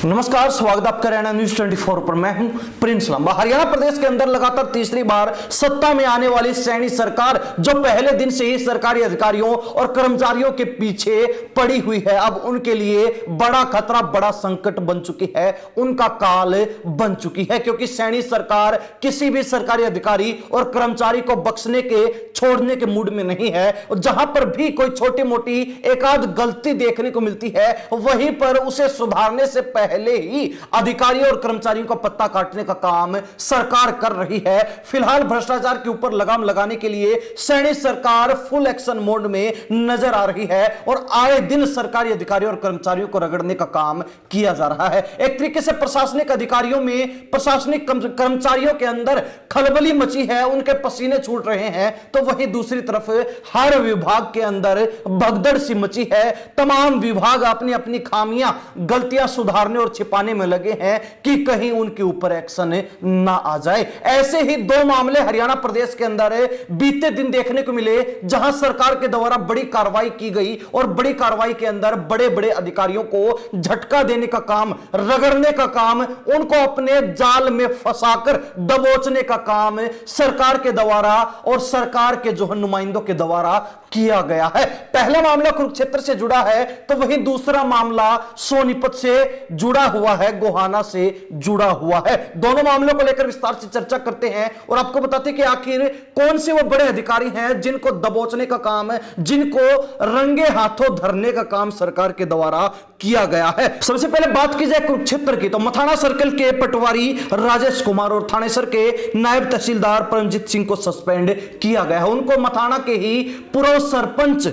नमस्कार, स्वागत आपका हरियाणा न्यूज 24 पर। मैं हूं प्रिंस लंबा। हरियाणा प्रदेश के अंदर लगातार तीसरी बार सत्ता में आने वाली सैनी सरकार, जो पहले दिन से ही सरकारी अधिकारियों और कर्मचारियों के पीछे पड़ी हुई है, अब उनके लिए बड़ा खतरा, बड़ा संकट बन चुकी है, उनका काल बन चुकी है। क्योंकि सैनी सरकार किसी भी सरकारी अधिकारी और कर्मचारी को बख्शने के, छोड़ने के मूड में नहीं है। और जहां पर भी कोई छोटी मोटी एकाध गलती देखने को मिलती है, वहीं पर उसे सुधारने से पहले ही अधिकारियों और कर्मचारियों का पत्ता काटने का काम सरकार कर रही है। फिलहाल भ्रष्टाचार के ऊपर लगाम लगाने के लिए सैनी सरकार फुल एक्शन मोड में नजर आ रही है और आए दिन सरकारी अधिकारियों और कर्मचारियों को रगड़ने का काम किया जा रहा है। एक तरीके से प्रशासनिक अधिकारियों में, प्रशासनिक कर्मचारियों के अंदर खलबली मची है, उनके पसीने छूट रहे हैं। तो वहीं दूसरी तरफ हर विभाग के अंदर भगदड़ सी मची है। तमाम विभाग अपनी अपनी खामियां, गलतियां सुधारने और छिपाने में लगे हैं कि कहीं उनके ऊपर एक्शन ना आ जाए। ऐसे ही दो मामले हरियाणा प्रदेश के अंदर बीते दिन देखने को मिले, जहां सरकार के द्वारा बड़ी कार्रवाई की गई और बड़ी कार्रवाई के अंदर बड़े बड़े अधिकारियों को झटका देने का काम, रगड़ने का काम, उनको अपने जाल में फंसाकर दबोचने का काम सरकार के द्वारा और सरकार के जो नुमाइंदों के द्वारा किया गया है। पहला मामला कुरुक्षेत्र से जुड़ा है, तो वहीं दूसरा मामला सोनीपत से जुड़ा हुआ है, गोहाना से जुड़ा हुआ है। दोनों मामलों को लेकर विस्तार से चर्चा करते हैं और आपको बताते हैं कि आखिर कौन से वो बड़े अधिकारी हैं जिनको दबोचने का काम, जिनको रंगे हाथों धरने का काम सरकार के द्वारा किया गया है। सबसे पहले बात की जाए कुरुक्षेत्र की, तो मथाना सर्कल के पटवारी राजेश कुमार और थानेसर के नायब तहसीलदार परमजीत सिंह को सस्पेंड किया गया है। उनको मथाना के ही पूर्व सरपंच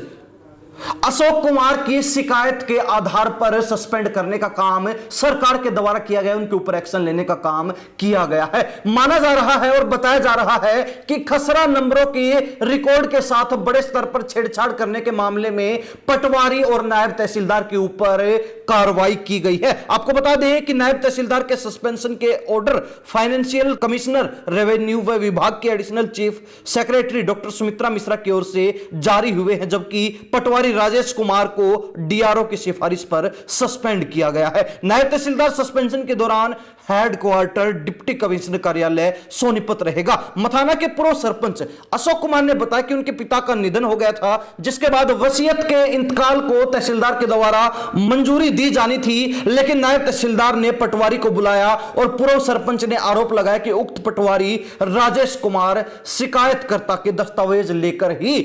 अशोक कुमार की शिकायत के आधार पर सस्पेंड करने का काम सरकार के द्वारा किया गया, उनके ऊपर एक्शन लेने का काम किया गया है। माना जा रहा है और बताया जा रहा है कि खसरा नंबरों के रिकॉर्ड के साथ बड़े स्तर पर छेड़छाड़ करने के मामले में पटवारी और नायब तहसीलदार के ऊपर कार्रवाई की गई है। आपको बता दें कि नायब तहसीलदार के सस्पेंशन के ऑर्डर फाइनेंशियल कमिश्नर रेवेन्यू व विभाग के additional chief secretary doctor Sumitra Mishra की ओर से जारी हुए हैं, जबकि पटवारी राजेश कुमार को डीआरओ की सिफारिश पर सस्पेंड किया गया है। नायब तहसीलदार सस्पेंशन के दौरान हेडक्वार्टर डिप्टी कमिश्नर कार्यालय सोनीपत रहेगा। मथाना के पूर्व सरपंच अशोक कुमार ने बताया कि उनके पिता का निधन हो गया था, जिसके बाद वसीयत के इंतकाल को तहसीलदार के द्वारा मंजूरी दी जानी थी, लेकिन नायब तहसीलदार ने पटवारी को बुलाया और पूर्व सरपंच ने आरोप लगाया कि उक्त पटवारी राजेश कुमार शिकायतकर्ता के दस्तावेज लेकर ही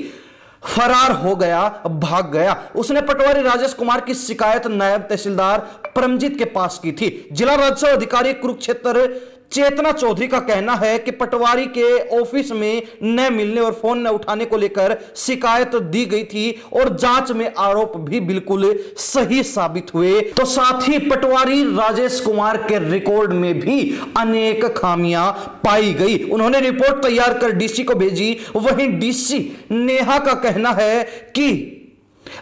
फरार हो गया, भाग गया। उसने पटवारी राजेश कुमार की शिकायत नायब तहसीलदार परमजीत के पास की थी। जिला राजस्व अधिकारी कुरुक्षेत्र चेतना चौधरी का कहना है कि पटवारी के ऑफिस में न मिलने और फोन न उठाने को लेकर शिकायत दी गई थी और जांच में आरोप भी बिल्कुल सही साबित हुए। तो साथ ही पटवारी राजेश कुमार के रिकॉर्ड में भी अनेक खामियां पाई गई। उन्होंने रिपोर्ट तैयार कर डीसी को भेजी। वहीं डीसी नेहा का कहना है कि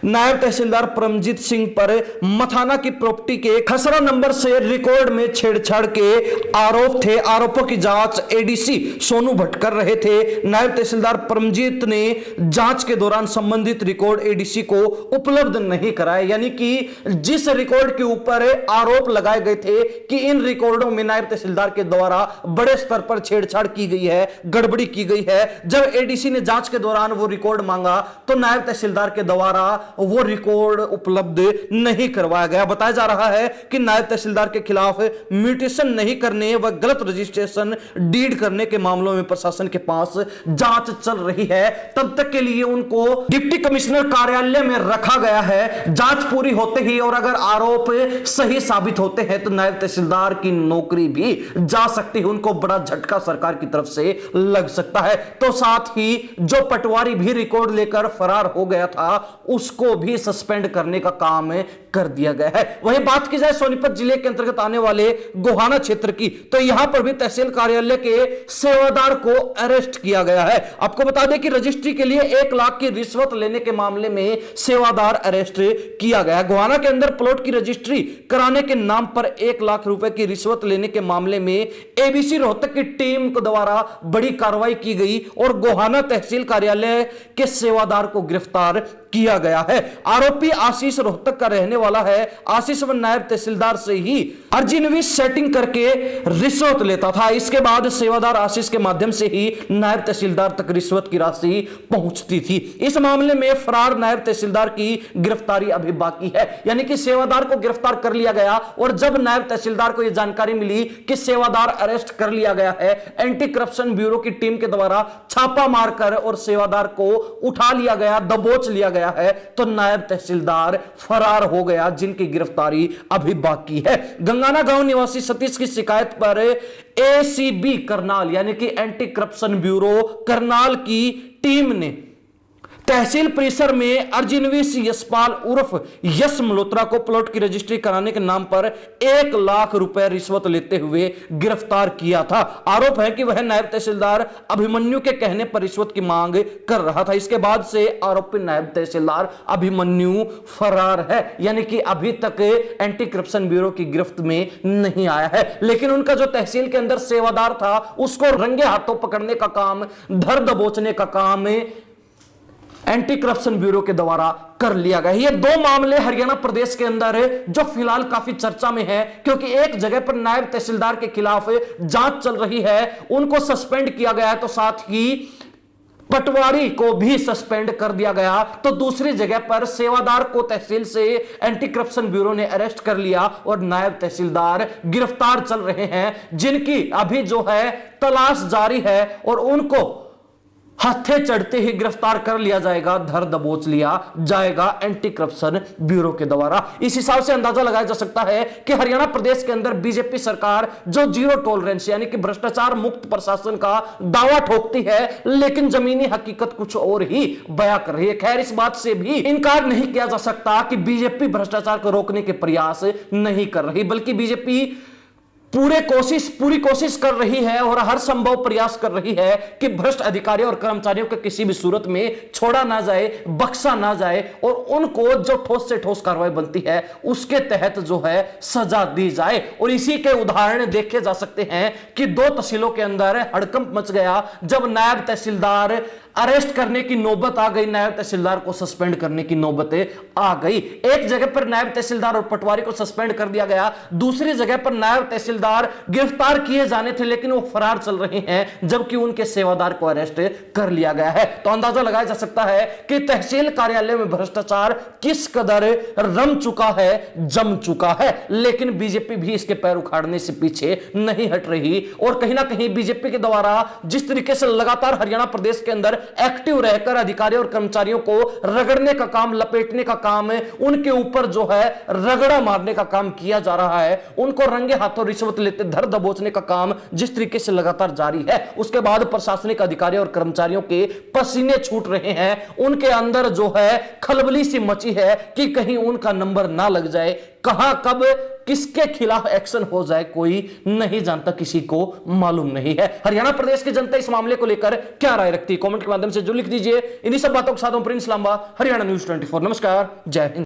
नायब तहसीलदार परमजीत सिंह पर मथाना की प्रॉपर्टी के खसरा नंबर से रिकॉर्ड में छेड़छाड़ के आरोप थे। आरोपों की जांच एडीसी सोनू भट्ट कर रहे थे। नायब तहसीलदार परमजीत ने जांच के दौरान संबंधित रिकॉर्ड एडीसी को उपलब्ध नहीं कराए, यानी कि जिस रिकॉर्ड के ऊपर आरोप लगाए गए थे कि इन रिकॉर्डों में नायब तहसीलदार के द्वारा बड़े स्तर पर छेड़छाड़ की गई है, गड़बड़ी की गई है, जब एडीसी ने जांच के दौरान वो रिकॉर्ड मांगा तो नायब तहसीलदार के द्वारा वो रिकॉर्ड उपलब्ध नहीं करवाया गया। बताया जा रहा है कि नायब तहसीलदार के खिलाफ म्यूटेशन नहीं करने व गलत रजिस्ट्रेशन डीड करने के मामलों में प्रशासन के पास जांच चल रही है। तब तक के लिए उनको डिप्टी कमिश्नर कार्यालय में रखा गया है। जांच पूरी होते ही और अगर आरोप सही साबित होते हैं तो नायब तहसीलदार की नौकरी भी जा सकती है, उनको बड़ा झटका सरकार की तरफ से लग सकता है। तो साथ ही जो पटवारी भी रिकॉर्ड लेकर फरार हो गया था, उसको भी सस्पेंड करने का काम कर दिया गया है। वहीं बात की जाए सोनीपत जिले के अंतर्गत आने वाले गोहाना क्षेत्र की, तो यहां पर भी तहसील कार्यालय के सेवादार को अरेस्ट किया गया है। आपको बता दें कि रजिस्ट्री के लिए 1 लाख की रिश्वत लेने के मामले में सेवादार अरेस्ट किया गया है। गोहाना के अंदर प्लॉट की रजिस्ट्री कराने के नाम पर 1 लाख रुपए की रिश्वत लेने के मामले में एबीसी रोहतक की टीम के द्वारा बड़ी कार्रवाई की गई और गोहाना तहसील कार्यालय के सेवादार को गिरफ्तार किया गया है। आरोपी आशीष रोहतक का रहने वाला है। आशीष व नायब तहसीलदार से ही अर्जिनवी सेटिंग करके रिश्वत लेता था। इसके बाद सेवादार आशीष के माध्यम से ही नायब तहसीलदार तक रिश्वत की राशि पहुंचती थी। इस मामले में फरार नायब तहसीलदार की गिरफ्तारी अभी बाकी है, यानी कि सेवादार को गिरफ्तार कर लिया गया और जब नायब तहसीलदार को यह जानकारी मिली कि सेवादार अरेस्ट कर लिया गया है, एंटी करप्शन ब्यूरो की टीम के द्वारा छापा मारकर और सेवादार को उठा लिया गया, दबोच लिया गया है, तो नायब तहसीलदार फरार हो गया, जिनकी गिरफ्तारी अभी बाकी है। गंगाना गांव निवासी सतीश की शिकायत पर एसीबी करनाल यानी कि एंटी करप्शन ब्यूरो करनाल की टीम ने तहसील परिसर में अर्जिनवी यशपाल उर्फ यश मल्होत्रा को प्लॉट की रजिस्ट्री कराने के नाम पर 1 लाख रुपए रिश्वत लेते हुए गिरफ्तार किया था। आरोप है कि वह नायब तहसीलदार अभिमन्यु के कहने पर रिश्वत की मांग कर रहा था। इसके बाद से आरोपी नायब तहसीलदार अभिमन्यु फरार है, यानी कि अभी तक एंटी करप्शन ब्यूरो की गिरफ्त में नहीं आया है। लेकिन उनका जो तहसील के अंदर सेवादार था उसको रंगे हाथों पकड़ने का काम, धर दबोचने का काम एंटी करप्शन ब्यूरो के द्वारा कर लिया गया। ये 2 मामले हरियाणा प्रदेश के अंदर है जो फिलहाल काफी चर्चा में है, क्योंकि एक जगह पर नायब तहसीलदार के खिलाफ जांच चल रही है, उनको सस्पेंड किया गया है, तो साथ ही पटवारी को भी सस्पेंड कर दिया गया। तो दूसरी जगह पर सेवादार को तहसील से एंटी करप्शन ब्यूरो ने अरेस्ट कर लिया और नायब तहसीलदार गिरफ्तार चल रहे हैं, जिनकी अभी जो है तलाश जारी है और उनको हाथे चढ़ते ही गिरफ्तार कर लिया जाएगा, धर दबोच लिया जाएगा एंटी करप्शन ब्यूरो के द्वारा। इस हिसाब से अंदाजा लगाया जा सकता है कि हरियाणा प्रदेश के अंदर बीजेपी सरकार जो जीरो टॉलरेंस यानी कि भ्रष्टाचार मुक्त प्रशासन का दावा ठोकती है, लेकिन जमीनी हकीकत कुछ और ही बयां कर रही है। खैर, इस बात से भी इनकार नहीं किया जा सकता कि बीजेपी भ्रष्टाचार को रोकने के प्रयास नहीं कर रही, बल्कि बीजेपी पूरी कोशिश कर रही है और हर संभव प्रयास कर रही है कि भ्रष्ट अधिकारियों और कर्मचारियों को किसी भी सूरत में छोड़ा ना जाए, बख्शा ना जाए और उनको जो ठोस से ठोस कार्रवाई बनती है उसके तहत जो है सजा दी जाए। और इसी के उदाहरण देखे जा सकते हैं कि 2 तहसीलों के अंदर हड़कंप मच गया जब नायब तहसीलदार अरेस्ट करने की नौबत आ गई, नायब तहसीलदार को सस्पेंड करने की नौबतें आ गई। एक जगह पर नायब तहसीलदार और पटवारी को सस्पेंड कर दिया गया, दूसरी जगह पर नायब तहसीलदार गिरफ्तार किए जाने थे लेकिन वो फरार चल रहे हैं, जबकि उनके सेवादार को अरेस्ट कर लिया गया है। तो अंदाजा लगाया जा सकता है कि तहसील कार्यालय में भ्रष्टाचार किस कदर रम चुका है, जम चुका है। लेकिन बीजेपी भी इसके पैर उखाड़ने से पीछे नहीं हट रही और कहीं ना कहीं बीजेपी के द्वारा जिस तरीके से लगातार हरियाणा प्रदेश के अंदर एक्टिव रहकर अधिकारियों और कर्मचारियों को रगड़ने का काम, लपेटने का काम है, उनके ऊपर जो है रगड़ा मारने का काम किया जा रहा है, उनको रंगे हाथों रिश्वत लेते धर दबोचने का काम जिस तरीके से लगातार जारी है, उसके बाद प्रशासनिक अधिकारियों और कर्मचारियों के पसीने छूट रहे हैं, उनके अंदर जो है खलबली सी मची है कि कहीं उनका नंबर ना लग जाए, कहां कब किसके खिलाफ एक्शन हो जाए कोई नहीं जानता, किसी को मालूम नहीं है। हरियाणा प्रदेश की जनता इस मामले को लेकर क्या राय रखती है, कमेंट के माध्यम से जो लिख दीजिए। इन्हीं सब बातों के साथ प्रिंस लांबा, हरियाणा न्यूज़ 24। नमस्कार, जय हिंद।